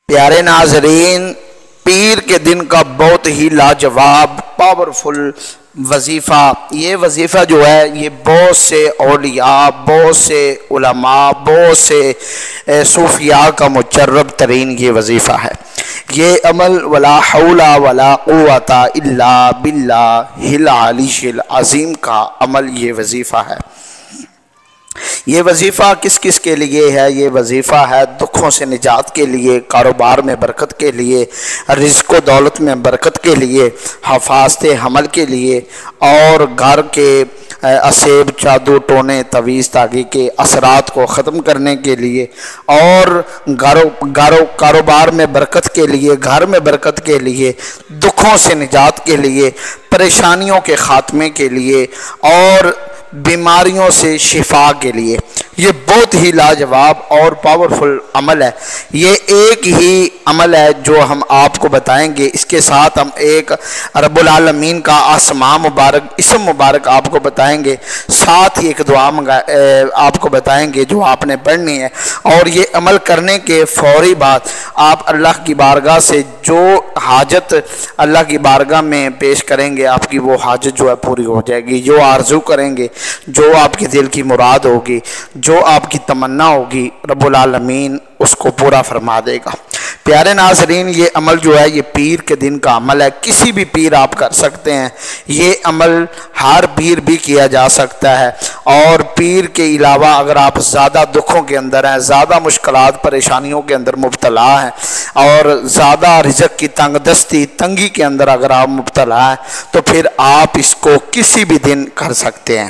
پیارے ناظرین، پیر کے دن کا بہت ہی لاجواب پاورفل وظیفہ، یہ وظیفہ جو ہے یہ بہت سے اولیاء، بہت سے علماء، بہت سے صوفیاء کا مجرب ترین یہ وظیفہ ہے۔ یہ عمل ولا حول ولا قوت الا باللہ العلی العظیم کا عمل یہ وظیفہ ہے۔ یہ وظیفہ کس کس کے لیے ہے؟ یہ وظیفہ ہے دکھوں سے نجات کے لیے، کاروبار میں برکت کے لیے، رزق و دولت میں برکت کے لیے، حفاظت حمل کے لیے، اور گھر کے اسیب، جادو ٹونے، تویز تاغی کے اثرات کو ختم کرنے کے لیے، اور کاروبار میں برکت کے لیے، گھر میں برکت کے لیے، دکھوں سے نجات کے لیے، پریشانیوں کے خاتمے کے لیے، اور بیماریوں سے شفا کے لیے۔ یہ بہت ہی لاجواب اور پاورفل عمل ہے۔ یہ ایک ہی عمل ہے جو ہم آپ کو بتائیں گے، اس کے ساتھ ہم ایک رب العالمین کا اسماء مبارک، اسم مبارک آپ کو بتائیں گے، ساتھ ہی ایک دعا آپ کو بتائیں گے جو آپ نے پڑھنی ہے، اور یہ عمل کرنے کے فوری بعد آپ اللہ کی بارگاہ سے جو حاجت اللہ کی بارگاہ میں پیش کریں گے، آپ کی وہ حاجت جو ہے پوری ہو جائے گی۔ جو آرزو کریں گے، جو آپ کے دل کی مراد ہوگی، جو آپ کی تمنا ہوگی، رب العالمین اس کو پورا فرما دے گا۔ پیارے ناظرین، یہ عمل جو ہے یہ پیر کے دن کا عمل ہے، کسی بھی پیر آپ کر سکتے ہیں، یہ عمل ہر پیر بھی کیا جا سکتا ہے۔ اور پیر کے علاوہ اگر آپ زیادہ دکھوں کے اندر ہیں، زیادہ مشکلات پریشانیوں کے اندر مبتلا ہیں، اور زیادہ رزق کی تنگ دستی تنگی کے اندر اگر آپ مبتلا ہیں، تو پھر آپ اس کو کسی بھی دن کر سکتے ہیں۔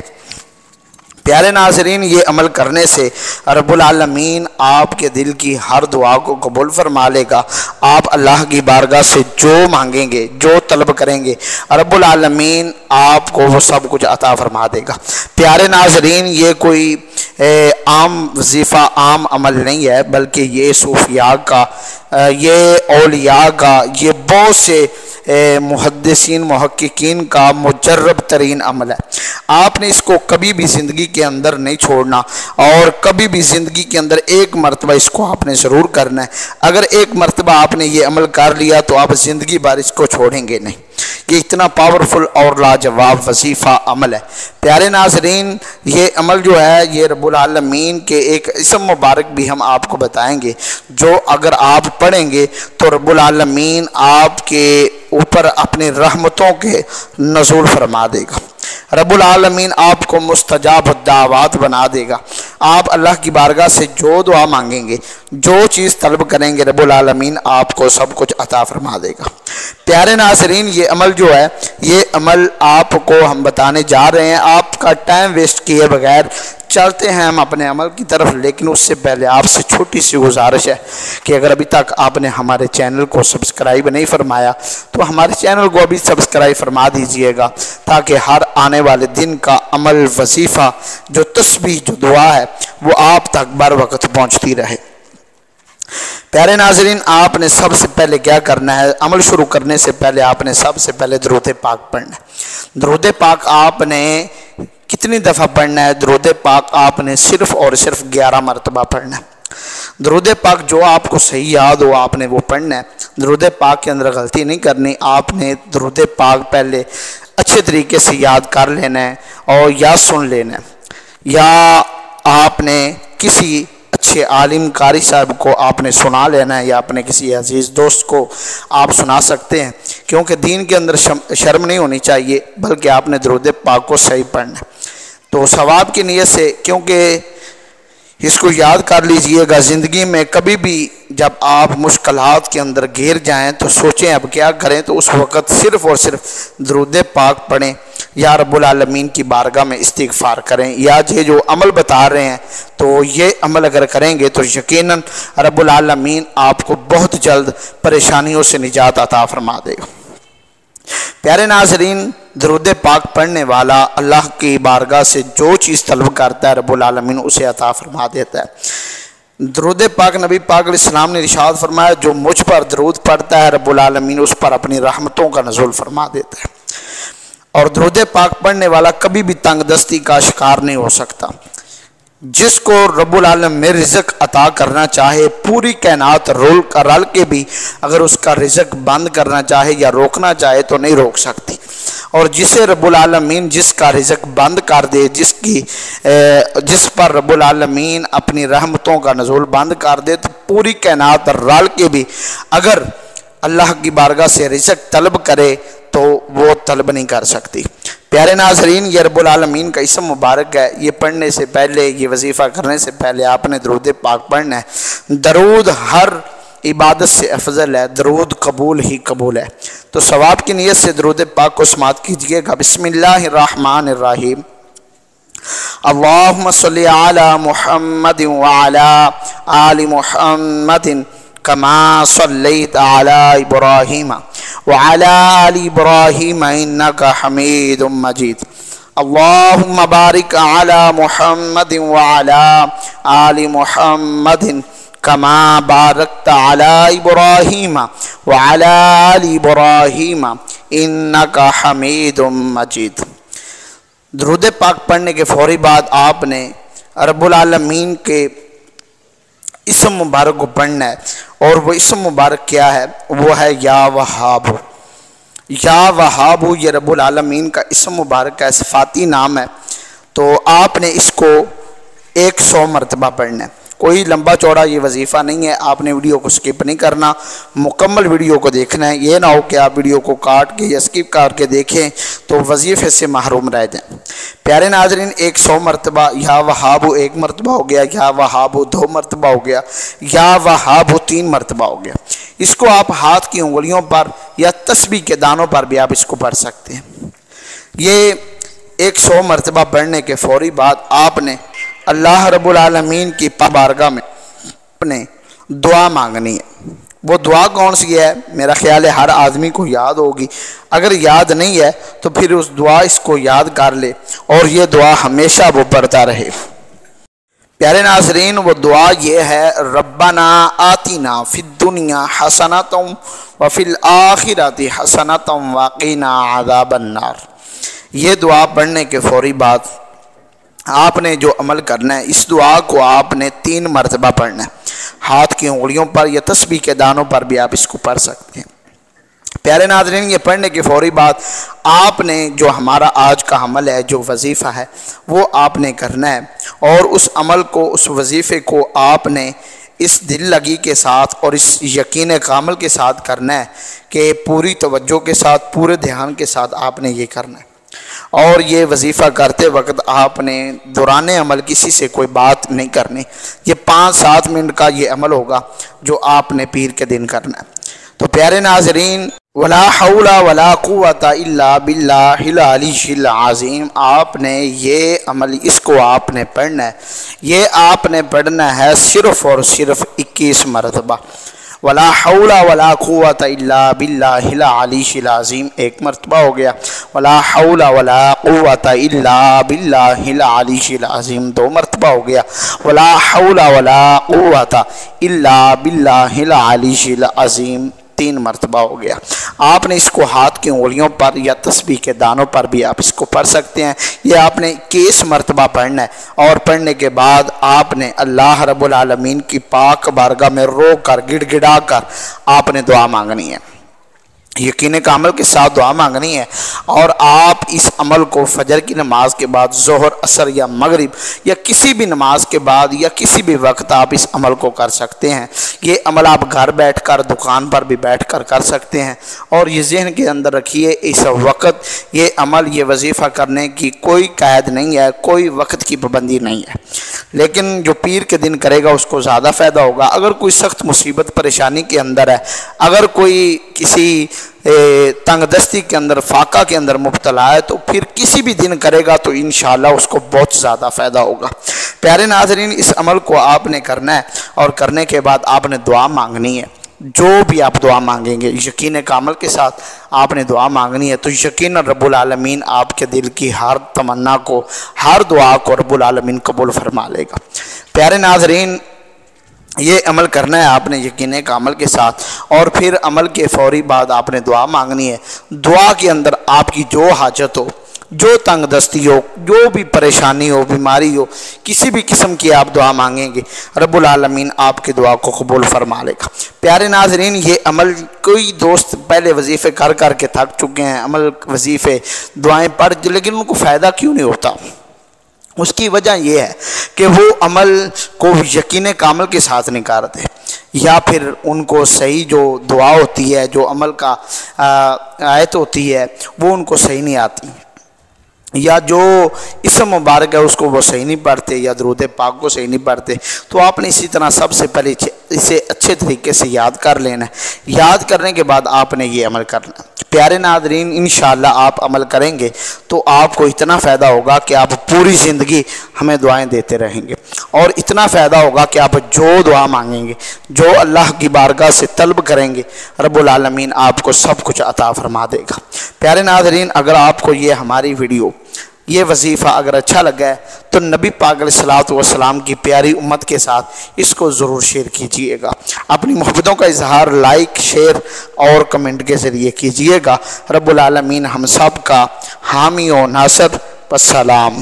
پیارے ناظرین، یہ عمل کرنے سے رب العالمین آپ کے دل کی ہر دعا کو قبول فرما لے گا۔ آپ اللہ کی بارگاہ سے جو مانگیں گے، جو طلب کریں گے، رب العالمین آپ کو وہ سب کچھ عطا فرما دے گا۔ پیارے ناظرین، یہ کوئی عام وظیفہ، عام عمل نہیں ہے، بلکہ یہ صوفیاء کا، یہ اولیاء کا، یہ بہت سے محدثین محققین کا مجرب ترین عمل ہے۔ آپ نے اس کو کبھی بھی زندگی کے اندر نہیں چھوڑنا، اور کبھی بھی زندگی کے اندر ایک مرتبہ اس کو آپ نے ضرور کرنا ہے۔ اگر ایک مرتبہ آپ نے یہ عمل کر لیا تو آپ زندگی بھر اس کو چھوڑیں گے نہیں۔ یہ اتنا پاورفل اور لاجواب وظیفہ عمل ہے۔ پیارے ناظرین، یہ عمل جو ہے یہ رب العالمین کے ایک اسم مبارک بھی ہم آپ کو بتائیں گے، جو اگر آپ پڑھیں گے تو رب العالمین آپ کے اوپر اپنی رحمتوں کے نزول فرما دے گا۔ رب العالمین آپ کو مستجاب الدعوات بنا دے گا۔ آپ اللہ کی بارگاہ سے جو دعا مانگیں گے، جو چیز طلب کریں گے، رب العالمین آپ کو سب کچھ عطا فرما دے گا۔ پیارے ناظرین، یہ عمل جو ہے یہ عمل آپ کو ہم بتانے جا رہے ہیں۔ آپ کا ٹائم ویسٹ کیے بغیر چلتے ہیں ہم اپنے عمل کی طرف، لیکن اس سے پہلے آپ سے چھوٹی سی گزارش ہے کہ اگر ابھی تک آپ نے ہمارے چینل کو سبسکرائب نہیں فرمایا تو ہمارے چینل کو ابھی سبسکرائب فرما دیجئے گا، تاکہ ہر آنے والے دن کا عمل، وظیفہ، جو تسبیح، جو دعا ہے، وہ آپ تک بر وقت پہنچتی رہے۔ پیارے ناظرین، آپ نے سب سے پہلے کیا کرنا ہے؟ عمل شروع کرنے سے پہلے آپ نے سب سے پہلے درود پاک پڑھنا ہے۔ درود پاک آپ نے کتنی دفعہ پڑھنا ہے؟ درود پاک آپ نے صرف اور صرف 11 مرتبہ پڑھنا ہے۔ درود پاک جو آپ کو صحیح یاد ہو آپ نے وہ پڑھنا ہے۔ درود پاک کے اندر غلطی نہیں کرنی۔ آپ نے درود پاک پہلے اچھے طریقے سے یاد کر لینا ہے، اور یا سن لینا ہے، یا آپ نے کسی اچھے عالم قاری صاحب کو آپ نے سنا لینا ہے، یا اپنے کسی عزیز دوست کو آپ سنا سکتے ہیں، کیونکہ دین کے اندر شرم نہیں ہونی چاہیے، بلکہ آپ نے درود پاک کو صحیح پڑھنا ہے۔ تو ثواب کی نیت سے، کیونکہ اس کو یاد کر لیجئے گا، زندگی میں کبھی بھی جب آپ مشکلات کے اندر گھیر جائیں تو سوچیں اب کیا کریں، تو اس وقت صرف اور صرف درود پاک پڑھیں، یا رب العالمین کی بارگاہ میں استغفار کریں، یا یہ جو عمل بتا رہے ہیں تو یہ عمل اگر کریں گے تو یقیناً رب العالمین آپ کو بہت جلد پریشانیوں سے نجات عطا فرما دے گا۔ پیارے ناظرین، درود پاک پڑھنے والا اللہ کی بارگاہ سے جو چیز طلب کرتا ہے رب العالمین اسے عطا فرما دیتا ہے۔ درود پاک نبی پاک علیہ السلام نے ارشاد فرمایا، جو مجھ پر درود پڑھتا ہے رب العالمین اس پر اپنی رحمتوں کا نزول فرما دیتا ہے، اور درود پاک پڑھنے والا کبھی بھی تنگ دستی کا شکار نہیں ہو سکتا۔ جس کو رب العالمین رزق عطا کرنا چاہے پوری کائنات رل کے بھی اگر اس کا رزق بند کرنا چاہے یا روکنا چاہے تو نہیں روک سکتی، اور جسے رب العالمین جس کا رزق بند کر دے، جس پر رب العالمین اپنی رحمتوں کا نزول بند کر دے تو پوری کائنات رل کے بھی اگر اللہ کی بارگاہ سے رزق طلب کرے تو وہ طلب نہیں کر سکتی۔ پیارے ناظرین، یہ رب العالمین کا اسم مبارک ہے، یہ پڑھنے سے پہلے، یہ وظیفہ کرنے سے پہلے آپ نے درود پاک پڑھنا ہے۔ درود ہر عبادت سے افضل ہے، درود قبول ہی قبول ہے، تو ثواب کی نیت سے درود پاک کو سماعت کیجئے گا۔ بسم اللہ الرحمن الرحیم۔ اللہم صلی علی محمد وعلی آل محمد کما صلیت علی ابراہیم وعلی آل ابراہیم انکا حمید مجید۔ اللہم بارک علی محمد وعلی آل محمد کما بارکت علی ابراہیم وعلی آل ابراہیم انکا حمید مجید۔ درود پاک پڑھنے کے فوری بعد آپ نے رب العالمین کے اسم مبارک کو پڑھنا ہے، اور وہ اسم مبارک کیا ہے؟ وہ ہے یا وہاب۔ یا وہاب یہ رب العالمین کا اسم مبارک ہے، صفاتی نام ہے، تو آپ نے اس کو 100 مرتبہ پڑھنا ہے۔ کوئی لمبا چوڑا یہ وظیفہ نہیں ہے، آپ نے ویڈیو کو سکپ نہیں کرنا، مکمل ویڈیو کو دیکھنا ہے۔ یہ نہ ہو کہ آپ ویڈیو کو کاٹ کے یا سکپ کر کے دیکھیں تو وظیفے سے محروم رہ جائیں۔ پیارے ناظرین، 100 مرتبہ یا وہاب 1 مرتبہ ہو گیا، یا وہاب 2 مرتبہ ہو گیا، یا وہاب 3 مرتبہ ہو گیا۔ اس کو آپ ہاتھ کی انگلیوں پر یا تسبیح کے دانوں پر بھی آپ اس کو پڑھ سکتے ہیں۔ یہ 100 مرتبہ پڑھنے کے فوری بعد آپ نے اللہ رب العالمین کی بارگاہ میں اپنے دعا مانگنی ہے۔ وہ دعا کون سی ہے؟ میرا خیال ہے ہر آدمی کو یاد ہوگی، اگر یاد نہیں ہے تو پھر اس اس کو یاد کر لے اور یہ دعا ہمیشہ وہ پڑھتا رہے۔ پیارے ناظرین، وہ دعا یہ ہے، ربنا آتنا فی الدنیا حسنۃ وفی الآخرۃ حسنۃ وقنا عذاب النار۔ یہ دعا پڑھنے کے فوری بعد آپ نے جو عمل کرنا ہے، اس دعا کو آپ نے 3 مرتبہ پڑھنا ہے۔ ہاتھ کی انگلیوں پر یا تسبیح کے دانوں پر بھی آپ اس کو پڑھ سکتے ہیں۔ پیارے ناظرین، یہ پڑھنے کے فوری بعد آپ نے جو ہمارا آج کا عمل ہے، جو وظیفہ ہے، وہ آپ نے کرنا ہے، اور اس عمل کو، اس وظیفے کو آپ نے اس دل لگی کے ساتھ اور اس یقین کامل کے ساتھ کرنا ہے کہ پوری توجہ کے ساتھ، پورے دھیان کے ساتھ آپ نے یہ کرنا ہے۔ اور یہ وظیفہ کرتے وقت آپ نے دوران عمل کسی سے کوئی بات نہیں کرنی۔ یہ 5-7 منٹ کا یہ عمل ہوگا جو آپ نے پیر کے دن کرنا ہے۔ تو پیارے ناظرین، ولا حول ولا قوت الا باللہ العلی العظیم، آپ نے یہ عمل، اس کو آپ نے پڑھنا ہے۔ یہ آپ نے پڑھنا ہے صرف اور صرف 21 مرتبہ۔ ولا حول ولا قوت الا باللہ العلی العظیم 1 مرتبہ ہو گیا۔ ولا حول ولا قوت الا باللہ العلی العظیم 2 مرتبہ ہو گیا۔ ولا حول ولا قوت الا باللہ العلی العظیم 3 مرتبہ ہو گیا۔ آپ نے اس کو ہاتھ کی انگلیوں پر یا تسبیح کے دانوں پر بھی آپ اس کو پڑھ سکتے ہیں۔ یہ آپ نے 21 مرتبہ پڑھنا ہے، اور پڑھنے کے بعد آپ نے اللہ رب العالمین کی پاک بارگاہ میں رو کر، گڑ گڑا کر آپ نے دعا مانگنی ہے، یقین کامل کے ساتھ دعا مانگنی ہے۔ اور آپ اس عمل کو فجر کی نماز کے بعد، ظہر، عصر یا مغرب یا کسی بھی نماز کے بعد یا کسی بھی وقت آپ اس عمل کو کر سکتے ہیں۔ یہ عمل آپ گھر بیٹھ کر، دکان پر بھی بیٹھ کر کر سکتے ہیں، اور یہ ذہن کے اندر رکھیے، اس وقت یہ عمل، یہ وظیفہ کرنے کی کوئی قید نہیں ہے، کوئی وقت کی پابندی نہیں ہے، لیکن جو پیر کے دن کرے گا اس کو زیادہ فائدہ ہوگا۔ اگر کوئی سخت مصیبت پریشانی کے اندر ہے، اگر کوئی کسی تنگ دستی کے اندر، فاقہ کے اندر مبتلا ہے، تو پھر کسی بھی دن کرے گا تو انشاءاللہ اس کو بہت زیادہ فائدہ ہوگا۔ پیارے ناظرین، اس عمل کو آپ نے کرنا ہے، اور کرنے کے بعد آپ نے دعا مانگنی ہے۔ جو بھی آپ دعا مانگیں گے یقین کامل کے ساتھ آپ نے دعا مانگنی ہے، تو یقیناً رب العالمین آپ کے دل کی ہر تمنا کو، ہر دعا کو رب العالمین قبول فرما لے گا۔ پیارے ناظرین، یہ عمل کرنا ہے آپ نے یقین کامل کے ساتھ، اور پھر عمل کے فوری بعد آپ نے دعا مانگنی ہے۔ دعا کے اندر آپ کی جو حاجت ہو، جو تنگ دستی ہو، جو بھی پریشانی ہو، بیماری ہو، کسی بھی قسم کی آپ دعا مانگیں گے رب العالمین آپ کی دعا کو قبول فرما لے گا۔ پیارے ناظرین، یہ عمل کوئی دوست پہلے وظیفے کر کر کے تھک چکے ہیں، عمل وظیفے دعائیں پڑھ، لیکن ان کو فائدہ کیوں نہیں ہوتا؟ اس کی وجہ یہ ہے کہ وہ عمل کو یقین کامل کے ساتھ نہیں کرتے، یا پھر ان کو صحیح جو دعا ہوتی ہے، جو عمل کا آیت ہوتی ہے، وہ ان کو صحیح نہیں آتی، یا جو اسم مبارک ہے اس کو وہ صحیح نہیں پڑھتے، یا درود پاک کو صحیح نہیں پڑھتے۔ تو آپ نے اسی طرح سب سے پہلے اسے اچھے طریقے سے یاد کر لینا ہے، یاد کرنے کے بعد آپ نے یہ عمل کرنا ہے۔ پیارے ناظرین، انشاءاللہ آپ عمل کریں گے تو آپ کو اتنا فائدہ ہوگا کہ آپ پوری زندگی ہمیں دعائیں دیتے رہیں گے، اور اتنا فائدہ ہوگا کہ آپ جو دعا مانگیں گے، جو اللہ کی بارگاہ سے طلب کریں گے، رب العالمین آپ کو سب کچھ عطا فرما دے گا۔ پیارے ناظرین، اگر آپ کو یہ ہماری ویڈیو، یہ وظیفہ اگر اچھا لگا ہے تو نبی پاک علیہ الصلوۃ والسلام کی پیاری امت کے ساتھ اس کو ضرور شیئر کیجئے گا۔ اپنی محبتوں کا اظہار لائک، شیئر اور کمنٹ کے ذریعے کیجئے گا۔ رب العالمین ہم سب کا حامی و ناصر۔ السلام۔